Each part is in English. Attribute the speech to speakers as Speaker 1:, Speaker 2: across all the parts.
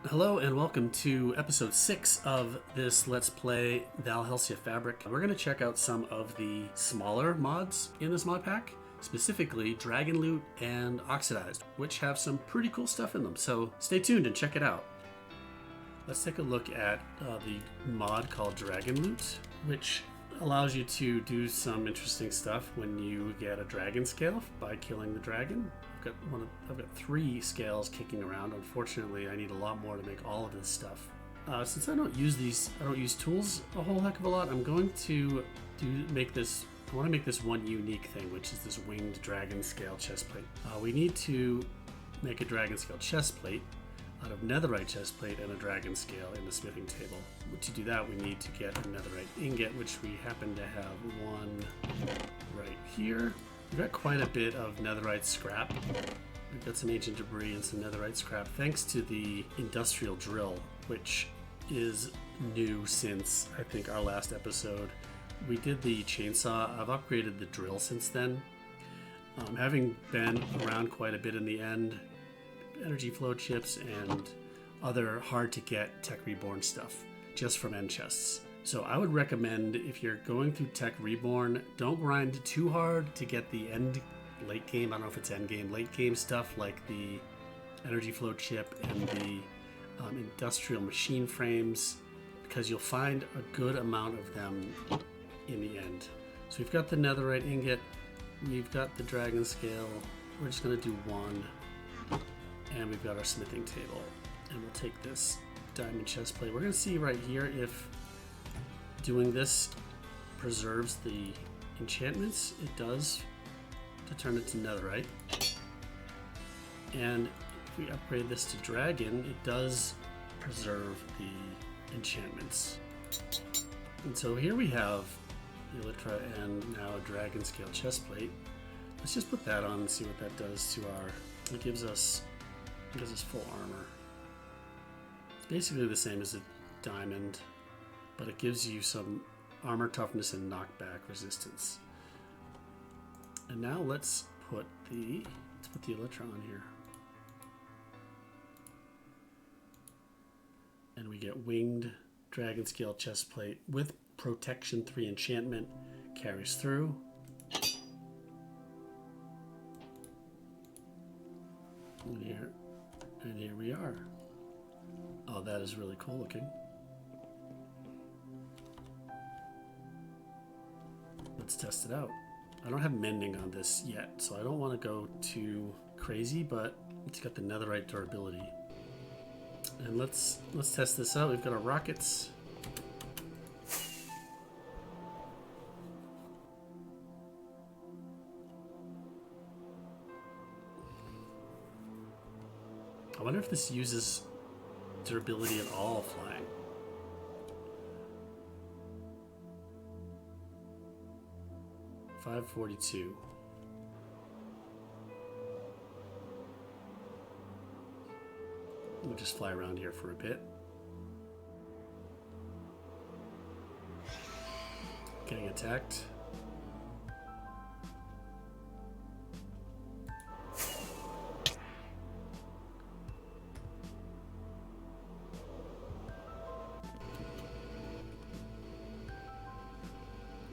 Speaker 1: Hello and welcome to episode 6 of this Let's Play Valhelsia Fabric. We're going to check out some of the smaller mods in this mod pack, specifically Dragon Loot and Oxidized, which have some pretty cool stuff in them, so stay tuned and check it out. Let's take a look at the mod called Dragon Loot, which allows you to do some interesting stuff when you get a dragon scale by killing the dragon. I've got 3 scales kicking around. Unfortunately, I need a lot more to make all of this stuff. Since I don't use tools a whole heck of a lot, I'm going to I want to make this one unique thing, which is this winged dragon scale chestplate. We need to make a dragon scale chestplate out of netherite chestplate and a dragon scale in the smithing table. To do that, we need to get a netherite ingot, which we happen to have one right here. We've got quite a bit of netherite scrap. We've got some ancient debris and some netherite scrap thanks to the industrial drill, which is new since I think our last episode. We did the chainsaw. I've upgraded the drill since then. Having been around quite a bit in the end, energy flow chips and other hard to get Tech Reborn stuff just from end chests. So I would recommend, if you're going through Tech Reborn, don't grind too hard to get the late game, I don't know if it's end game, late game stuff like the energy flow chip and the industrial machine frames, because you'll find a good amount of them in the end. So we've got the netherite ingot, we've got the dragon scale, we're just going to do one, and we've got our smithing table. And we'll take this diamond chest plate. We're going to see right here if doing this preserves the enchantments. It does, to turn it to netherite. And if we upgrade this to dragon, it does preserve the enchantments. And so here we have the elytra and now a dragon scale chest plate. Let's just put that on and see what that does to our. It gives us full armor. It's basically the same as a diamond, but it gives you some armor toughness and knockback resistance. And now let's put the elytra on here. And we get winged dragon scale chest plate with protection 3 enchantment, carries through. And here we are. Oh, that is really cool looking. Let's test it out. I don't have mending on this yet, so I don't want to go too crazy, but it's got the netherite durability. And let's test this out. We've got our rockets. I wonder if this uses durability at all flying. $542. We'll just fly around here for a bit. Getting attacked.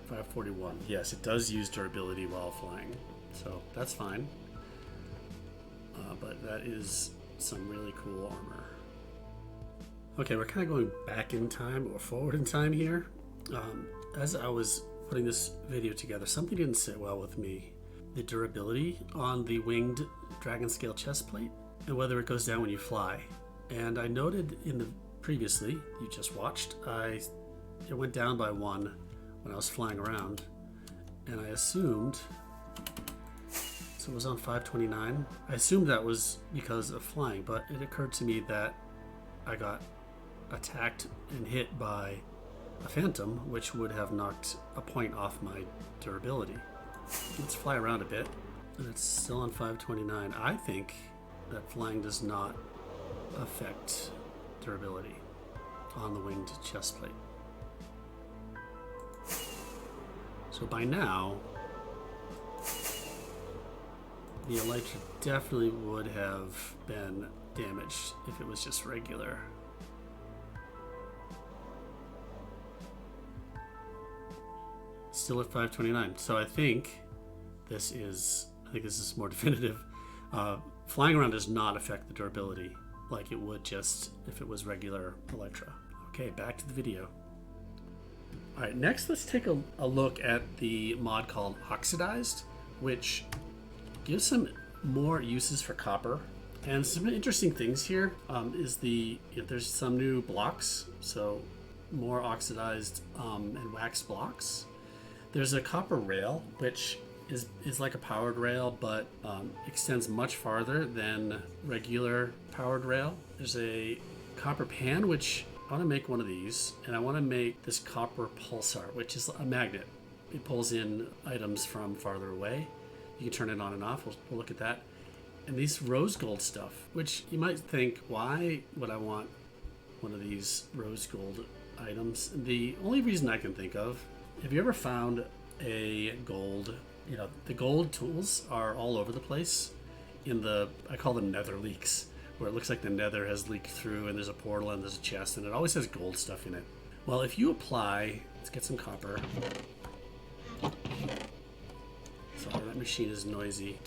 Speaker 1: $541. Yes, it does use durability while flying, so that's fine. But that is some really cool armor. Okay, we're kind of going back in time or forward in time here. As I was putting this video together, something didn't sit well with me. The durability on the winged dragon scale chest plate and whether it goes down when you fly. And I noted in the previously, you just watched, it went down by 1 when I was flying around, and I assumed, so it was on 529, I assumed that was because of flying, but it occurred to me that I got attacked and hit by a phantom, which would have knocked a point off my durability. Let's fly around a bit, and it's still on 529. I think that flying does not affect durability on the winged chest plate. So by now, the elytra definitely would have been damage if it was just regular. Still at 529. So I think this is more definitive. Flying around does not affect the durability like it would just if it was regular Electra. Okay, back to the video. All right, next let's take a look at the mod called Oxidized, which gives some more uses for copper. And some interesting things here is there's some new blocks, so more oxidized and waxed blocks. There's a copper rail, which is like a powered rail, but extends much farther than regular powered rail. There's a copper pan, which I want to make one of these, and I want to make this copper pulsar, which is a magnet. It pulls in items from farther away. You can turn it on and off. We'll look at that. And these rose gold stuff, which you might think, why would I want one of these rose gold items? The only reason I can think of, have you ever found a gold, the gold tools are all over the place I call them nether leaks, where it looks like the nether has leaked through and there's a portal and there's a chest and it always has gold stuff in it. Well, if you apply, let's get some copper. Sorry, that machine is noisy.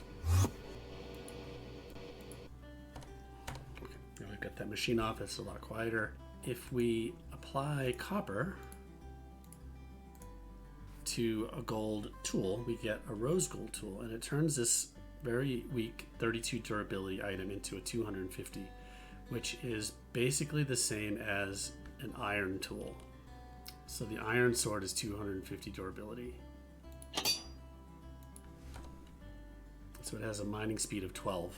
Speaker 1: Okay, now we've got that machine off, it's a lot quieter. If we apply copper to a gold tool, we get a rose gold tool, and it turns this very weak 32 durability item into a 250, which is basically the same as an iron tool. So the iron sword is 250 durability. So it has a mining speed of 12,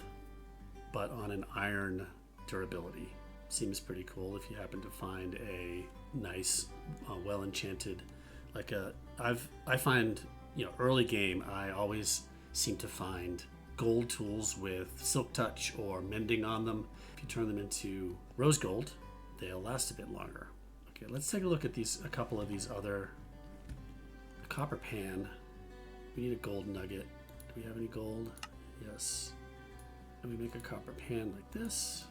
Speaker 1: but on an iron durability. Seems pretty cool if you happen to find a nice, well-enchanted, I find, early game, I always seem to find gold tools with silk touch or mending on them. If you turn them into rose gold, they'll last a bit longer. Okay, let's take a look at a couple of these other. Copper pan. We need a gold nugget. Do we have any gold? Yes. And we make a copper pan like this.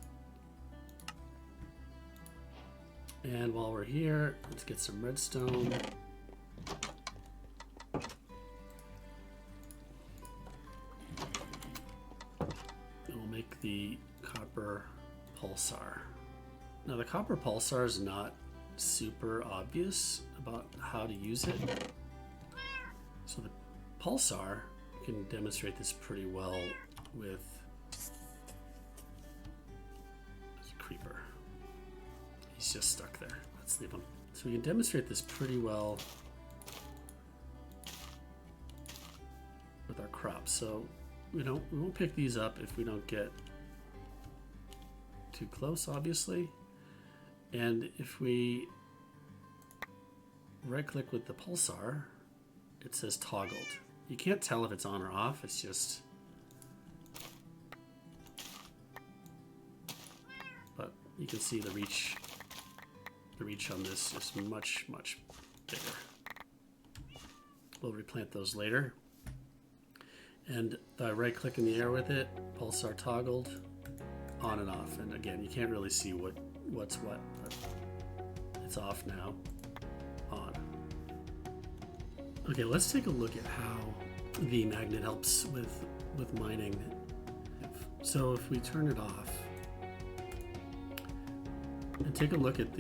Speaker 1: And while we're here, let's get some redstone. Make the copper pulsar. Now the copper pulsar is not super obvious about how to use it. So the pulsar, you can demonstrate this pretty well with a creeper. He's just stuck there. Let's leave him. So we can demonstrate this pretty well with our crops. So we won't pick these up if we don't get too close, obviously. And if we right click with the pulsar, it says toggled. You can't tell if it's on or off, it's just, but you can see the reach on this is much bigger. We'll replant those later. And if I right click in the air with it, pulsar toggled, on and off. And again, you can't really see what's what, but it's off now, on. Okay, let's take a look at how the magnet helps with mining. So if we turn it off and take a look at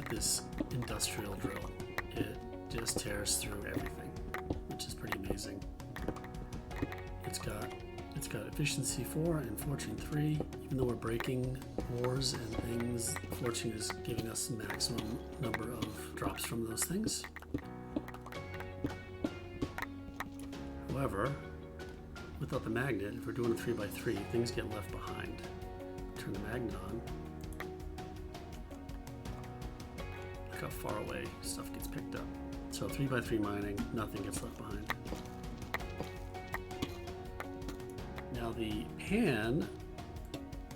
Speaker 1: this industrial drill, it just tears through everything, which is pretty amazing. It's got efficiency 4 and fortune 3. Even though we're breaking ores and things, fortune is giving us the maximum number of drops from those things. However, without the magnet, if we're doing a 3x3, things get left behind. Turn the magnet on. Look how far away stuff gets picked up. So 3x3 mining, nothing gets left behind. Now the pan,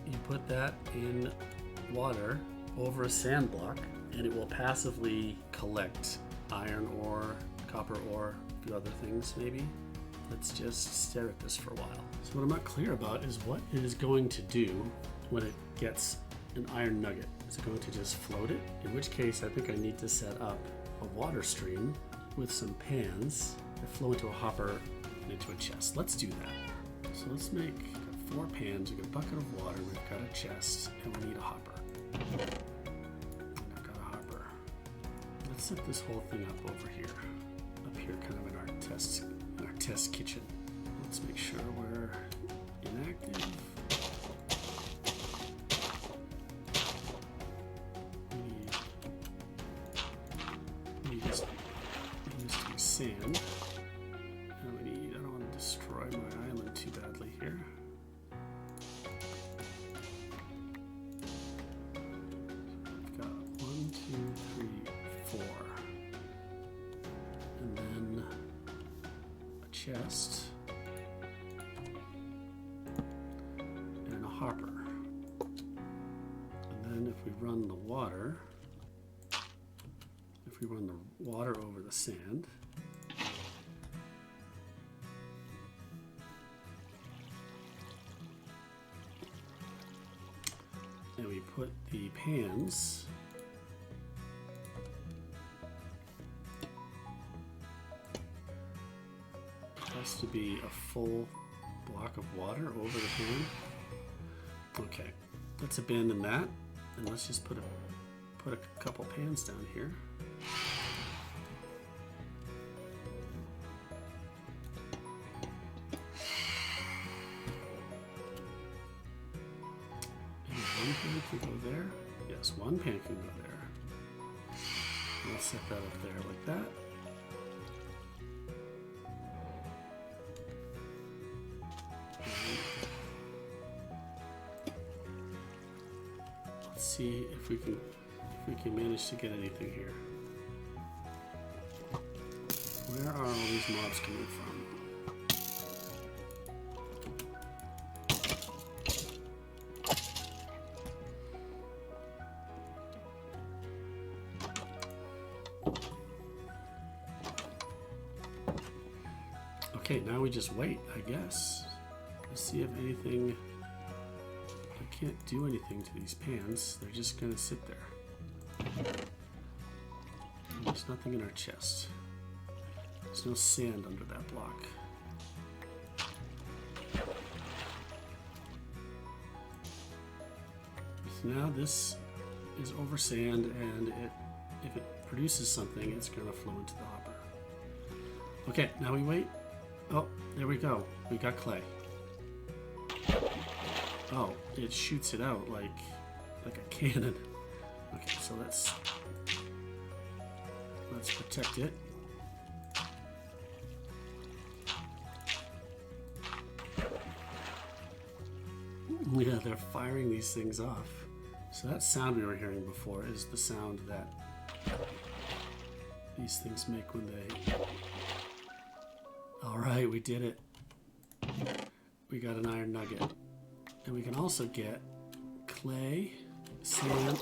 Speaker 1: you put that in water over a sand block and it will passively collect iron ore, copper ore, a few other things maybe. let's just stare at this for a while. So what I'm not clear about is what it is going to do when it gets an iron nugget. Is it going to just float it? In which case I think I need to set up a water stream with some pans that flow into a hopper and into a chest. Let's do that. So let's make 4 pans, we've got a bucket of water, we've got a chest, and we need a hopper. And I've got a hopper. Let's set this whole thing up over here. Up here kind of in our test kitchen. Let's make sure we're inactive. We need to use sand. And we need, I don't want to destroy my island too badly here. I've got 1, 2, 3, 4. And then a chest. And a hopper. And then if we run the water, over the sand, and we put the pans has to be a full block of water over the pan. Okay, let's abandon that and let's just put a couple pans down here. One pan can go there. Yes, one pan can go there. Let's set that up there like that. Let's see if we can manage to get anything here. Where are all these mobs coming from? Okay, now we just wait, I guess. Let's see if anything... I can't do anything to these pans. They're just gonna sit there. And there's nothing in our chest. There's no sand under that block. So now this is over sand, and if it produces something, it's gonna flow into the hopper. Okay, now we wait. Oh, there we go. We got clay. Oh, it shoots it out like a cannon. Okay, so let's protect it. Yeah, they're firing these things off. So that sound we were hearing before is the sound that these things make when they... Alright, we did it. We got an iron nugget. And we can also get clay, sand,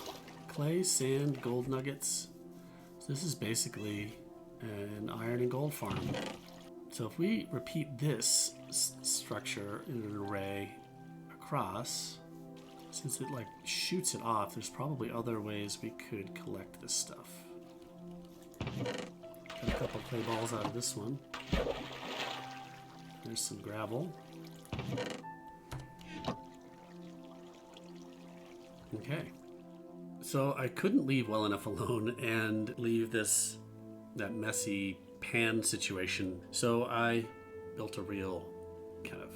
Speaker 1: gold nuggets. So this is basically an iron and gold farm. So if we repeat this structure in an array across, since it like shoots it off, there's probably other ways we could collect this stuff. Got a couple clay balls out of this one. There's some gravel. Okay. So I couldn't leave well enough alone and leave that messy pan situation. So I built a real kind of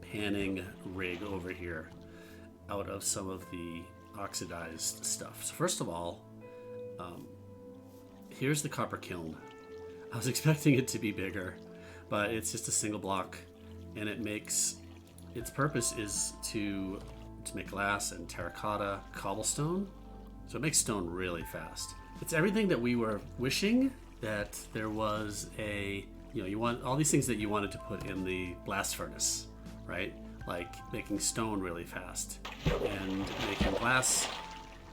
Speaker 1: panning rig over here out of some of the oxidized stuff. So first of all, here's the copper kiln. I was expecting it to be bigger, but it's just a single block, and its purpose is to make glass and terracotta cobblestone. So it makes stone really fast. It's everything that we were wishing that there was you want all these things that you wanted to put in the blast furnace, right? Like making stone really fast and making glass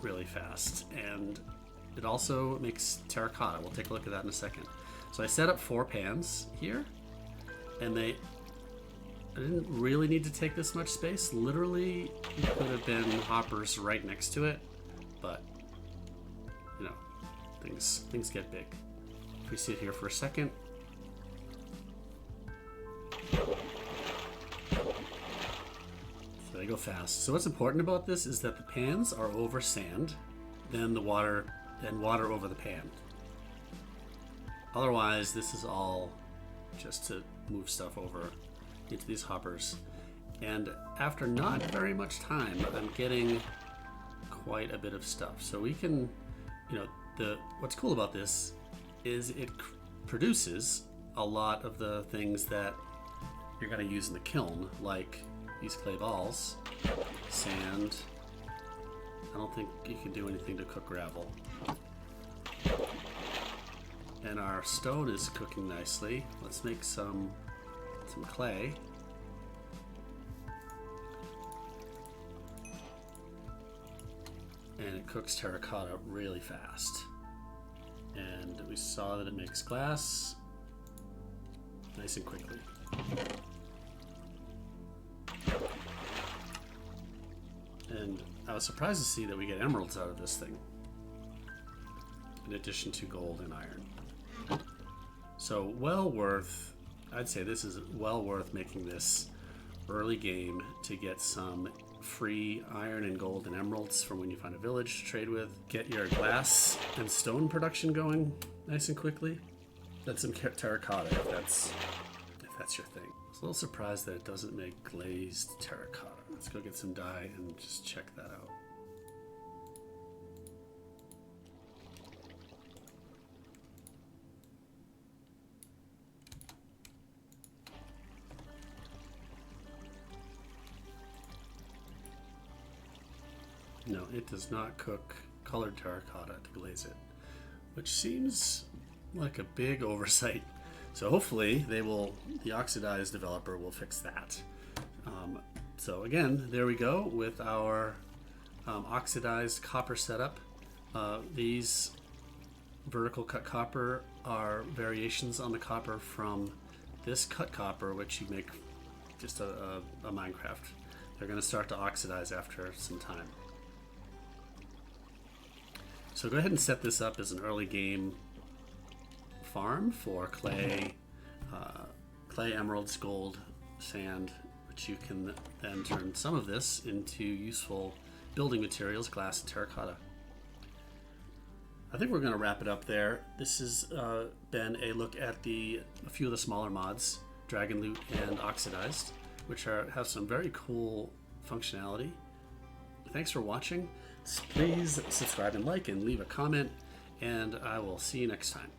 Speaker 1: really fast. And it also makes terracotta. We'll take a look at that in a second. So I set up 4 pans here, And I didn't really need to take this much space. Literally, it could have been hoppers right next to it, but you know, things get big. If we sit here for a second. So they go fast. So what's important about this is that the pans are over sand, then the water, and water over the pan. Otherwise, this is all just to move stuff over into these hoppers. And after not very much time, I'm getting quite a bit of stuff. So we can, you know, what's cool about this is it produces a lot of the things that you're going to use in the kiln, like these clay balls, sand. I don't think you can do anything to cook gravel. And our stone is cooking nicely. Let's make some clay. And it cooks terracotta really fast. And we saw that it makes glass nice and quickly. And I was surprised to see that we get emeralds out of this thing, in addition to gold and iron. So well worth, I'd say this is well worth making this early game to get some free iron and gold and emeralds from when you find a village to trade with. Get your glass and stone production going nice and quickly. That's some terracotta if that's your thing. I was a little surprised that it doesn't make glazed terracotta. Let's go get some dye and just check that out. No, it does not cook colored terracotta to glaze it, which seems like a big oversight. So hopefully the Oxidized developer will fix that. So again, there we go with our oxidized copper setup. These vertical cut copper are variations on the copper from this cut copper, which you make just a Minecraft. They're going to start to oxidize after some time. So go ahead and set this up as an early game farm for clay, emeralds, gold, sand, which you can then turn some of this into useful building materials, glass and terracotta. I think we're going to wrap it up there. This has been a look at a few of the smaller mods, Dragon Loot and Oxidized, which have some very cool functionality. Thanks for watching. Please subscribe and like and leave a comment, and I will see you next time.